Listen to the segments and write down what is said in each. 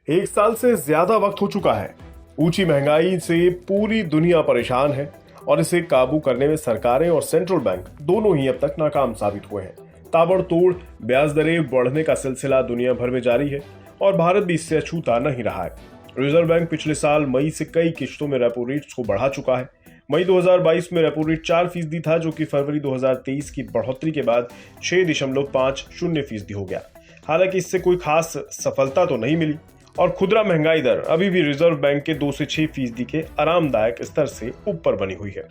एक साल से ज्यादा वक्त हो चुका है। ऊंची महंगाई से पूरी दुनिया परेशान है और इसे काबू करने में सरकारें और सेंट्रल बैंक दोनों ही अब तक नाकाम साबित हुए हैं। ताबड़तोड़ ब्याज दरें बढ़ने का सिलसिला दुनिया भर में जारी है और भारत भी इससे अछूता नहीं रहा है। रिजर्व बैंक पिछले साल मई से कई किश्तों में रेपो रेट्स को बढ़ा चुका है। मई 2022 में रेपो रेट 4% था, जो कि फरवरी 2023 की बढ़ोतरी के बाद 6.50% हो गया। हालांकि इससे कोई खास सफलता तो नहीं मिली और खुदरा महंगाई दर अभी भी रिजर्व बैंक के 2 से 6% के आरामदायक स्तर से ऊपर बनी हुई है।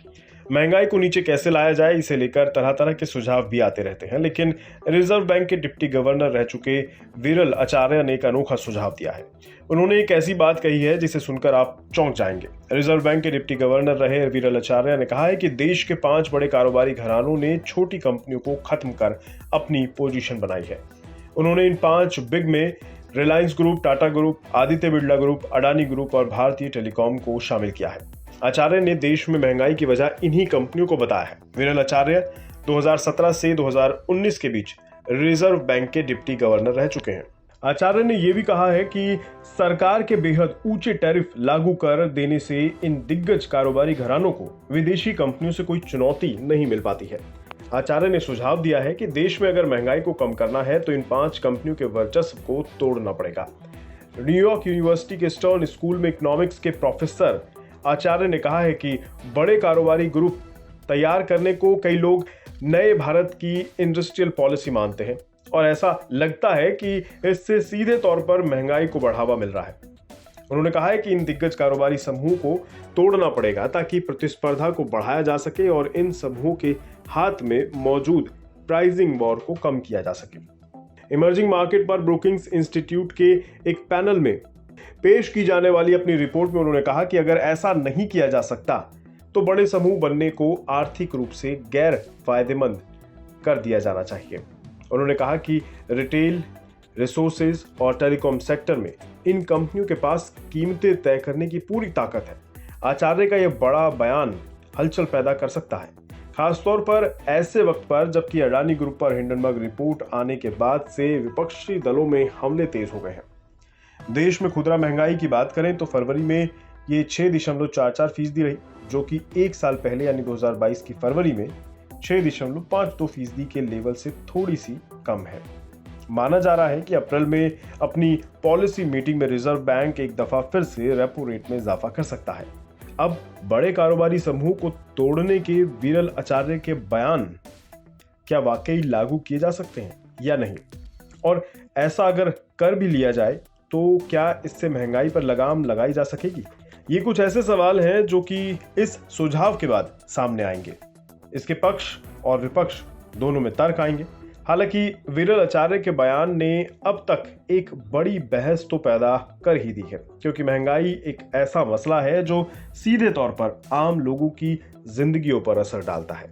महंगाई को नीचे कैसे लाया जाए, इसे लेकर तरह तरह के सुझाव भी आते रहते हैं, लेकिन रिजर्व बैंक के डिप्टी गवर्नर रह चुके विरल आचार्य ने एक अनोखा सुझाव दिया है। उन्होंने एक ऐसी बात कही है जिसे सुनकर आप चौंक जाएंगे। रिजर्व बैंक के डिप्टी गवर्नर रहे विरल आचार्य ने कहा है कि देश के 5 बड़े कारोबारी घरानों ने छोटी कंपनियों को खत्म कर अपनी पोजीशन बनाई है। उन्होंने इन 5 बिग में Reliance group, Tata group, Aditya Birla group, Adani group और भारतीय टेलीकॉम को शामिल किया है। आचार्य ने देश में महंगाई की वजह इन्हीं कंपनियों को बताया है। विरल आचार्य 2017 से 2019 के बीच रिजर्व बैंक के डिप्टी गवर्नर रह चुके हैं। आचार्य ने यह भी कहा है कि सरकार के बेहद ऊंचे टैरिफ लागू कर देने से इन दिग्गज कारोबारी घरानों को विदेशी कंपनियों से कोई चुनौती नहीं मिल पाती है। आचार्य ने सुझाव दिया है कि देश में अगर महंगाई को कम करना है तो इन 5 कंपनियों के वर्चस्व को तोड़ना पड़ेगा। न्यूयॉर्क यूनिवर्सिटी के स्टर्न स्कूल में इकोनॉमिक्स के प्रोफेसर आचार्य ने कहा है कि बड़े कारोबारी ग्रुप तैयार करने को कई लोग नए भारत की इंडस्ट्रियल पॉलिसी मानते हैं और ऐसा लगता है कि इससे सीधे तौर पर महंगाई को बढ़ावा मिल रहा है। उन्होंने कहा है कि इन दिग्गज कारोबारी समूह को तोड़ना पड़ेगा ताकि प्रतिस्पर्धा को बढ़ाया जा सके और इन समूहों के हाथ में मौजूद प्राइसिंग वॉर को कम किया जा सके। इमर्जिंग मार्केट पर ब्रोकिंग्स इंस्टीट्यूट के एक पैनल में पेश की जाने वाली अपनी रिपोर्ट में उन्होंने कहा कि अगर ऐसा नहीं किया जा सकता तो बड़े समूह बनने को आर्थिक रूप से गैर फायदेमंद कर दिया जाना चाहिए। उन्होंने कहा कि रिटेल, रिसोर्सेज और टेलीकॉम सेक्टर में इन कंपनियों के पास कीमतें तय करने की पूरी ताकत है। आचार्य का यह बड़ा बयान हलचल पैदा कर सकता है, खासतौर पर ऐसे वक्त पर जबकि अडानी ग्रुप पर हिंडनबर्ग रिपोर्ट आने के बाद से विपक्षी दलों में हमले तेज हो गए हैं। देश में खुदरा महंगाई की बात करें तो फरवरी में ये 6.44% रही, जो कि एक साल पहले यानी 2022 की फरवरी में 6.52% के लेवल से थोड़ी सी कम है। माना जा रहा है कि अप्रैल में अपनी पॉलिसी मीटिंग में रिजर्व बैंक एक दफा फिर से रेपो रेट में इजाफा कर सकता है। अब बड़े कारोबारी समूह को तोड़ने के विरल आचार्य के बयान क्या वाकई लागू किए जा सकते हैं या नहीं, और ऐसा अगर कर भी लिया जाए तो क्या इससे महंगाई पर लगाम लगाई जा सकेगी? ये कुछ ऐसे सवाल हैं जो कि इस सुझाव के बाद सामने आएंगे। इसके पक्ष और विपक्ष दोनों में तर्क आएंगे। हालांकि विरल आचार्य के बयान ने अब तक एक बड़ी बहस तो पैदा कर ही दी है, क्योंकि महंगाई एक ऐसा मसला है जो सीधे तौर पर आम लोगों की जिंदगियों पर असर डालता है।